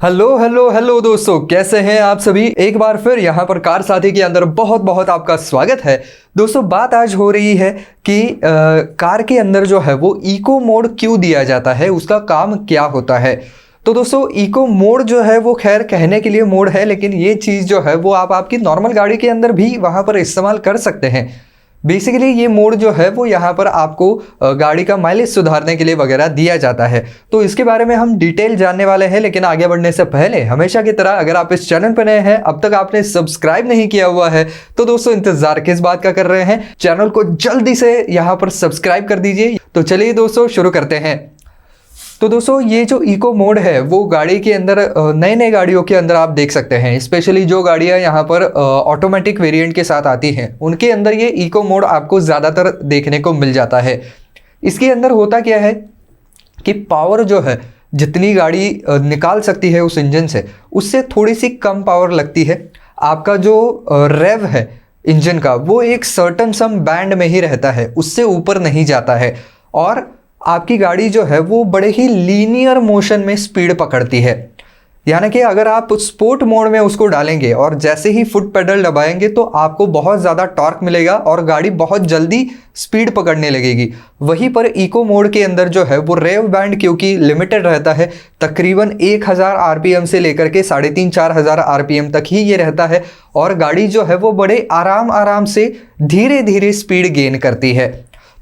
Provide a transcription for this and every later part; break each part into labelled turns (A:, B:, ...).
A: Hello hello hello दोस्तों, कैसे हैं आप सभी। एक बार फिर यहाँ पर कार साथी के अंदर बहुत बहुत आपका स्वागत है। दोस्तों, बात आज हो रही है कि कार के अंदर जो है वो इको मोड क्यों दिया जाता है, उसका काम क्या होता है। तो दोस्तों, इको मोड जो है वो खैर कहने के लिए मोड है, लेकिन ये चीज़ जो है वो आप आपकी नॉर्मल गाड़ी के अंदर भी वहाँ पर इस्तेमाल कर सकते हैं। बेसिकली ये मोड जो है वो यहाँ पर आपको गाड़ी का माइलेज सुधारने के लिए वगैरह दिया जाता है। तो इसके बारे में हम डिटेल जानने वाले हैं, लेकिन आगे बढ़ने से पहले हमेशा की तरह अगर आप इस चैनल पर नए हैं, अब तक आपने सब्सक्राइब नहीं किया हुआ है, तो दोस्तों इंतजार किस बात का कर रहे हैं। चैनल को जल्दी से यहाँ पर सब्सक्राइब कर दीजिए। तो चलिए दोस्तों शुरू करते हैं। तो दोस्तों, ये जो इको मोड है वो गाड़ी के अंदर नए नए गाड़ियों के अंदर आप देख सकते हैं। स्पेशली जो गाड़ियां यहाँ पर ऑटोमेटिक वेरिएंट के साथ आती हैं उनके अंदर ये इको मोड आपको ज़्यादातर देखने को मिल जाता है। इसके अंदर होता क्या है कि पावर जो है जितनी गाड़ी निकाल सकती है उस इंजन से, उससे थोड़ी सी कम पावर लगती है। आपका जो रेव है इंजन का वो एक सर्टन सम बैंड में ही रहता है, उससे ऊपर नहीं जाता है। और आपकी गाड़ी जो है वो बड़े ही लीनियर मोशन में स्पीड पकड़ती है। यानी कि अगर आप स्पोर्ट मोड में उसको डालेंगे और जैसे ही फुट पेडल दबाएंगे तो आपको बहुत ज़्यादा टॉर्क मिलेगा और गाड़ी बहुत जल्दी स्पीड पकड़ने लगेगी। वहीं पर इको मोड के अंदर जो है वो रेव बैंड क्योंकि लिमिटेड रहता है, तकरीबन 1000 आरपीएम से लेकर के 3500-4000 आरपीएम तक ही ये रहता है। और गाड़ी जो है वो बड़े आराम आराम से धीरे धीरे स्पीड गेन करती है।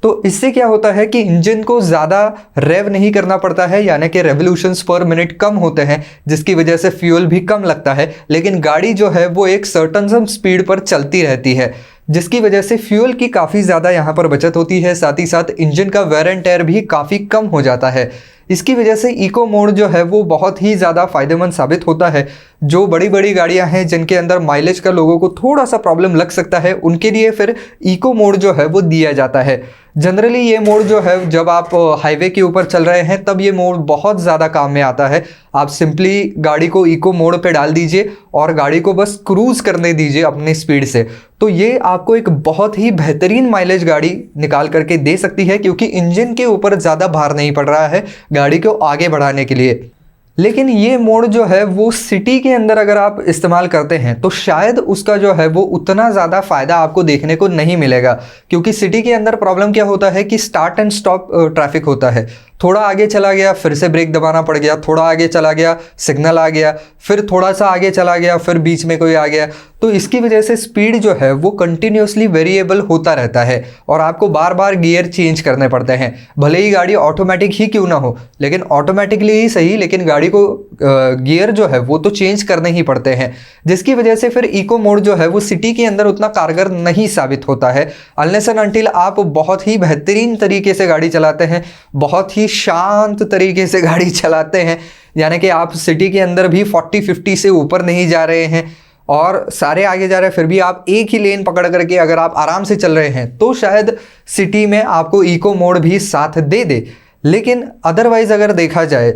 A: तो इससे क्या होता है कि इंजन को ज़्यादा रेव नहीं करना पड़ता है, यानी कि रेवोल्यूशंस पर मिनट कम होते हैं, जिसकी वजह से फ्यूल भी कम लगता है। लेकिन गाड़ी जो है वो एक सर्टन सम स्पीड पर चलती रहती है, जिसकी वजह से फ्यूल की काफ़ी ज़्यादा यहाँ पर बचत होती है। साथ ही साथ इंजन का वेयर एंड टेयर भी काफ़ी कम हो जाता है। इसकी वजह से इको मोड जो है वो बहुत ही ज़्यादा फायदेमंद साबित होता है। जो बड़ी बड़ी गाड़ियां हैं जिनके अंदर माइलेज का लोगों को थोड़ा सा प्रॉब्लम लग सकता है, उनके लिए फिर इको मोड जो है वो दिया जाता है। जनरली ये मोड जो है जब आप हाईवे के ऊपर चल रहे हैं तब ये मोड बहुत ज़्यादा काम में आता है। आप सिंपली गाड़ी को इको मोड पे डाल दीजिए और गाड़ी को बस क्रूज़ करने दीजिए अपनी स्पीड से, तो ये आपको एक बहुत ही बेहतरीन माइलेज गाड़ी निकाल करके दे सकती है, क्योंकि इंजन के ऊपर ज़्यादा भार नहीं पड़ रहा है गाड़ी को आगे बढ़ाने के लिए। लेकिन ये मोड जो है वो सिटी के अंदर अगर आप इस्तेमाल करते हैं तो शायद उसका जो है वो उतना ज़्यादा फ़ायदा आपको देखने को नहीं मिलेगा, क्योंकि सिटी के अंदर प्रॉब्लम क्या होता है कि स्टार्ट एंड स्टॉप ट्रैफिक होता है। थोड़ा आगे चला गया फिर से ब्रेक दबाना पड़ गया, थोड़ा आगे चला गया सिग्नल आ गया, फिर थोड़ा सा आगे चला गया फिर बीच में कोई आ गया। तो इसकी वजह से स्पीड जो है वो कंटिन्यूसली वेरिएबल होता रहता है और आपको बार बार गियर चेंज करने पड़ते हैं। भले ही गाड़ी ऑटोमेटिक ही क्यों ना हो, लेकिन ऑटोमेटिकली ही सही, लेकिन गाड़ी को गियर जो है वो तो चेंज करने ही पड़ते हैं, जिसकी वजह से फिर इको मोड जो है वो सिटी के अंदर उतना कारगर नहीं साबित होता है। अनलेस एंड अनटिल आप बहुत ही बेहतरीन तरीके से गाड़ी चलाते हैं, बहुत ही शांत तरीके से गाड़ी चलाते हैं, यानी कि आप सिटी के अंदर भी 40-50 से ऊपर नहीं जा रहे हैं और सारे आगे जा रहे हैं, फिर भी आप एक ही लेन पकड़ करके अगर आप आराम से चल रहे हैं तो शायद सिटी में आपको इको मोड भी साथ दे दे। लेकिन अदरवाइज अगर देखा जाए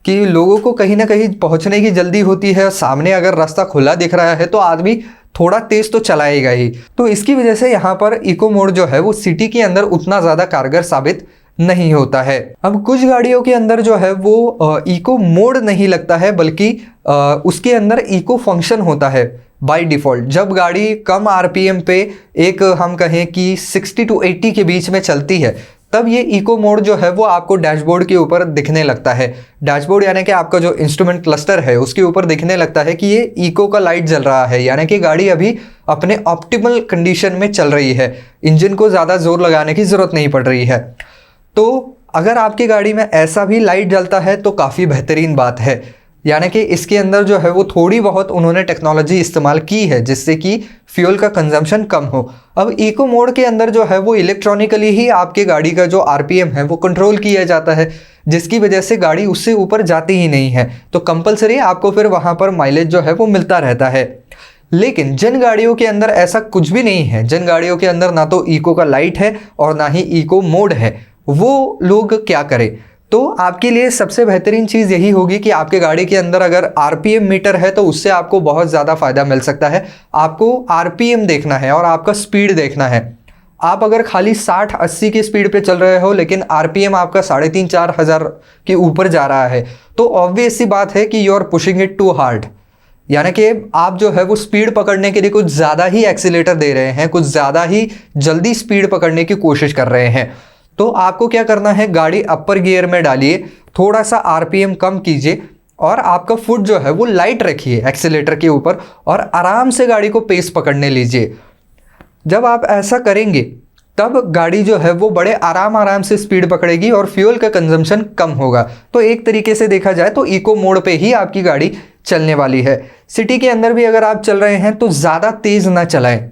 A: कि लोगों को कहीं ना कहीं पहुंचने की जल्दी होती है, सामने अगर रास्ता खुला दिख रहा है तो आदमी थोड़ा तेज तो चलाएगा ही। तो इसकी वजह से यहाँ पर इको मोड जो है वो सिटी के अंदर उतना ज़्यादा कारगर साबित नहीं होता है। अब कुछ गाड़ियों के अंदर जो है वो इको मोड नहीं लगता है, बल्कि उसके अंदर इको फंक्शन होता है बाय डिफ़ॉल्ट। जब गाड़ी कम आरपीएम पे एक हम कहें कि 60 to 80 के बीच में चलती है, तब ये इको मोड जो है वो आपको डैशबोर्ड के ऊपर दिखने लगता है। डैशबोर्ड यानी कि आपका जो इंस्ट्रूमेंट क्लस्टर है उसके ऊपर दिखने लगता है कि ये इको का लाइट जल रहा है, यानी कि गाड़ी अभी अपने ऑप्टिमल कंडीशन में चल रही है, इंजन को ज़्यादा जोर लगाने की ज़रूरत नहीं पड़ रही है। तो अगर आपकी गाड़ी में ऐसा भी लाइट जलता है तो काफ़ी बेहतरीन बात है, यानी कि इसके अंदर जो है वो थोड़ी बहुत उन्होंने टेक्नोलॉजी इस्तेमाल की है जिससे कि फ्यूल का कंजम्पशन कम हो। अब इको मोड के अंदर जो है वो इलेक्ट्रॉनिकली ही आपके गाड़ी का जो आरपीएम है वो कंट्रोल किया जाता है, जिसकी वजह से गाड़ी उससे ऊपर जाती ही नहीं है। तो कंपलसरी आपको फिर वहाँ पर माइलेज जो है वो मिलता रहता है। लेकिन जिन गाड़ियों के अंदर ऐसा कुछ भी नहीं है, जिन गाड़ियों के अंदर ना तो इको का लाइट है और ना ही इको मोड है, वो लोग क्या करें? तो आपके लिए सबसे बेहतरीन चीज़ यही होगी कि आपके गाड़ी के अंदर अगर आरपीएम मीटर है तो उससे आपको बहुत ज़्यादा फ़ायदा मिल सकता है। आपको आरपीएम देखना है और आपका स्पीड देखना है। आप अगर खाली 60-80 की स्पीड पे चल रहे हो लेकिन आरपीएम आपका 3,500-4,000 के ऊपर जा रहा है, तो ऑब्वियस सी बात है कि you are pushing it too hard. यानी कि आप जो है वो स्पीड पकड़ने के लिए कुछ ज़्यादा ही एक्सीलेटर दे रहे हैं, कुछ ज़्यादा ही जल्दी स्पीड पकड़ने की कोशिश कर रहे हैं। तो आपको क्या करना है, गाड़ी अपर गियर में डालिए, थोड़ा सा आरपीएम कम कीजिए और आपका फुट जो है वो लाइट रखिए एक्सीलेटर के ऊपर और आराम से गाड़ी को पेस पकड़ने लीजिए। जब आप ऐसा करेंगे तब गाड़ी जो है वो बड़े आराम से स्पीड पकड़ेगी और फ्यूल का कंजम्पशन कम होगा। तो एक तरीके से देखा जाए तो इको मोड पे ही आपकी गाड़ी चलने वाली है। सिटी के अंदर भी अगर आप चल रहे हैं तो ज़्यादा तेज़ ना चलाएं,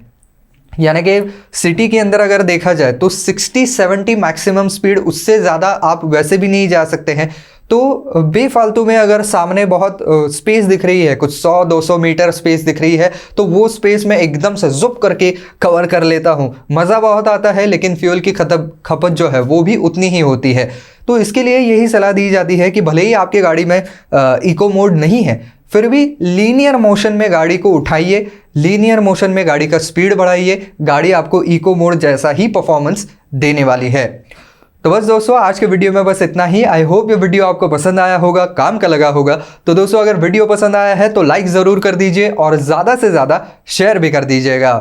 A: यानी कि सिटी के अंदर अगर देखा जाए तो 60-70 मैक्सिमम स्पीड, उससे ज़्यादा आप वैसे भी नहीं जा सकते हैं। तो बेफालतू में अगर सामने बहुत स्पेस दिख रही है, कुछ 100-200 मीटर स्पेस दिख रही है, तो वो स्पेस में एकदम से जुप करके कवर कर लेता हूँ। मज़ा बहुत आता है लेकिन फ्यूल की खपत जो है वो भी उतनी ही होती है। तो इसके लिए यही सलाह दी जाती है कि भले ही आपकी गाड़ी में इको मोड नहीं है, फिर भी लीनियर मोशन में गाड़ी को उठाइए, लीनियर मोशन में गाड़ी का स्पीड बढ़ाइए, गाड़ी आपको इको मोड जैसा ही परफॉर्मेंस देने वाली है। तो बस दोस्तों, आज के वीडियो में बस इतना ही। आई होप ये वीडियो आपको पसंद आया होगा, काम का लगा होगा। तो दोस्तों, अगर वीडियो पसंद आया है तो लाइक ज़रूर कर दीजिए और ज़्यादा से ज़्यादा शेयर भी कर दीजिएगा।